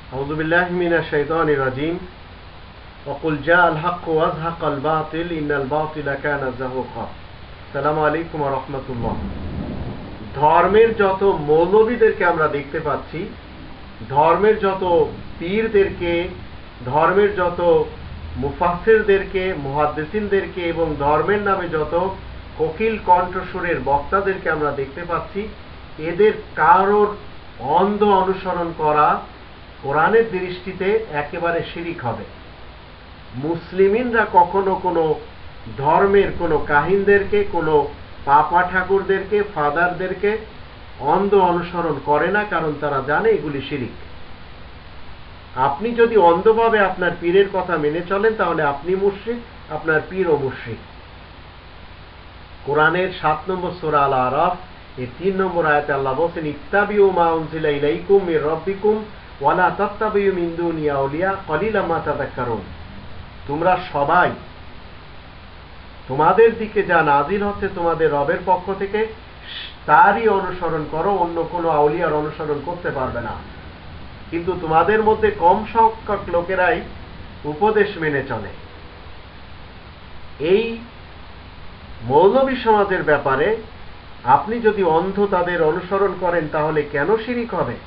أعوذ بالله من الشيطان الرجيم وقل جاء الحق وازهق الباطل إن الباطل كان زهوقا السلام عليكم ورحمة الله। ধর্মের যত মৌলবীদেরকে আমরা দেখতে পাচ্ছি, ধর্মের যত পীরদেরকে, ধর্মের যত মুফাসসিরদেরকে, মুহাদ্দিসিনদেরকে এবং ধর্মের নামে যত কোকিল কণ্ঠস্বরের বক্তাদেরকে আমরা দেখতে পাচ্ছি, এদের কারোর অন্ধ অনুসরণ করা কোরআনের দৃষ্টিতে একেবারে শিরিক হবে। মুসলিমিনরা কখনো কোনো ধর্মের কোনো কাহিনদেরকে, কোনো পাপা ঠাকুরদেরকে, ফাদারদেরকে অন্ধ অনুসরণ করে না, কারণ তারা জানে এগুলি শিরিক। আপনি যদি অন্ধভাবে আপনার পীরের কথা মেনে চলেন তাহলে আপনি মুশরিক, আপনার পীরও মুশরিক। কোরআনের 7 নম্বর সূরা আল আরাফ এর 3 নম্বর আয়াতে আল্লাহ বলেন, ইত্তাবিউ মা উনজিলা ইলাইকুম মির রাব্বিকুম ওয়া লা তাত্তাবিউ মিন দুনি আউলিয়া কলিলাম মা তাযাক্কারুন। তোমরা সবাই তোমাদের দিকে যা নাজিল হচ্ছে তোমাদের রবের পক্ষ থেকে তারই অনুসরণ করো, অন্য কোনো আউলিয়ার অনুসরণ করতে পারবে না। কিন্তু তোমাদের মধ্যে কম সংখ্যক লোকেরাই উপদেশ মেনে চলে। এই মৌলবী সমাজের ব্যাপারে আপনি যদি অন্ধ তাদের অনুসরণ করেন তাহলে কেন শিরিক হবে?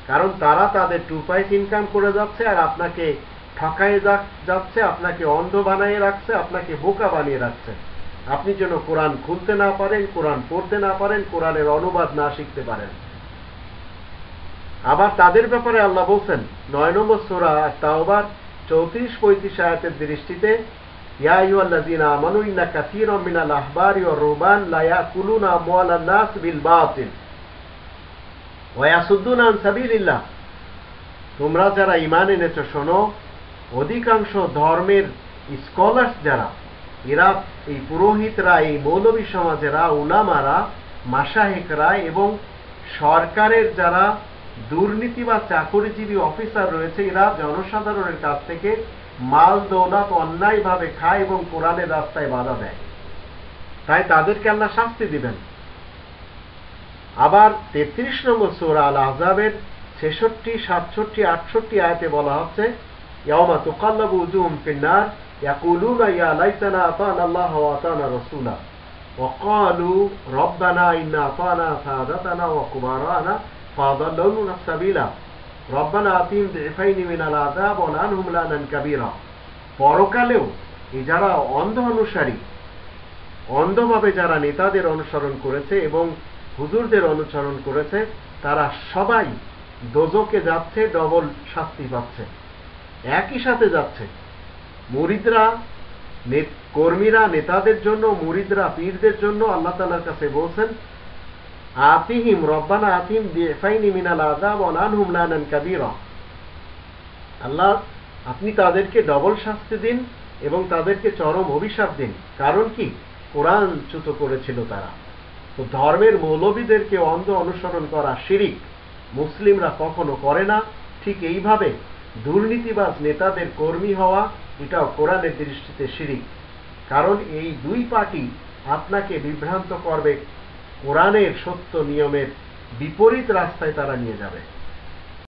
কারণ তারা তাদের 2 পয়সা ইনকাম করে যাচ্ছে আর আপনাকে ঠকায় যাচ্ছে, আপনাকে অন্ধ বানিয়ে রাখছে, আপনাকে বোকা বানিয়ে রাখছে। আপনি যেন কোরআন খুলতে না পারেন, কোরআন পড়তে না পারেন, কোরআনের অনুবাদ না শিখতে পারেন। আবার তাদের ব্যাপারে আল্লাহ বলছেন 9 নম্বর সূরা তাওবার 34-35 আয়াতের দৃষ্টিতে, ইয়া আইয়ুহাল্লাযীনা আমানু ইন্না কাসীরাম মিনাল আহবারি ওয়ার রুহবান লা ইয়াকুলুনা আমওয়ালান নাস বিল বাতিল ওয়া ইয়াসুদ্দুনা আন সাবিলিল্লাহ। তোমরা যারা ঈমান এনেছো শোনো, অধিকাংশ ধর্মের স্কলার্স যারা, এরা এই পুরোহিতরা, এই মৌলবী সমাজেরা, উলামারা, মাশায়েখরা এবং সরকারের যারা দুর্নীতি বা চাকরিজীবী অফিসার রয়েছে, এরা জনসাধারণের কাছ থেকে মাল দৌলত অন্যায়ভাবে খায় এবং কোরআনের রাস্তায় বাধা দেয়। তাই তাদেরকে আল্লাহ শাস্তি দিবেন। আবার 33 নম্বর সূরা আল আহজাবের 66, 67, 68 আয়াতে বলা হচ্ছে, ইয়াওমা তুকাল্লাবু উজুহুম ফিন-নার ইয়াকুলুনা ইয়া লাইতানা আতানা আল্লাহ ওয়া আতানা রাসূলা ওয়া ক্বালু রব্বানা ইন্না আতানা সাদাতানা ওয়া কুবারানা ফাদাল্লুনা সাবিলা রব্বানা আতিহিম দিফাইনি মিনাল আযাব ওয়া লানহুম লানান কাবীরা। পরকালেও এই যারা অন্ধ অনুসারী, অন্ধভাবে যারা নেতাদের অনুসরণ করেছে এবং হুজুরদের অনুসরণ করেছে, তারা সবাই দোজখে যাচ্ছে, ডবল শাস্তি পাচ্ছে, একই সাথে যাচ্ছে। মুরিদরা, কর্মীরা নেতাদের জন্য, মুরিদরা পীরদের জন্য আল্লাহ তাআলার কাছে বলছেন, আতিহিম রব্বানা আতিহিম দিফাইনি মিনাল আযাব ওয়া লানহুম লানান কাবীরা। আল্লাহ, আপনি তাদেরকে ডবল শাস্তি দিন এবং তাদেরকে চরম অভিশাপ দিন। কারণ কি? কোরআন চ্যুত করেছিল তারা। তো ধর্মের মৌলবীদেরকে অন্ধ অনুসরণ করা শিরিক, মুসলিমরা কখনো করে না। ঠিক এইভাবে দুর্নীতিবাজ নেতাদের কর্মী হওয়া, এটাও কোরআনের দৃষ্টিতে শিরিক। কারণ এই দুই পার্টি আপনাকে বিভ্রান্ত করবে, কোরআনের সত্য নিয়মের বিপরীত রাস্তায় তারা নিয়ে যাবে।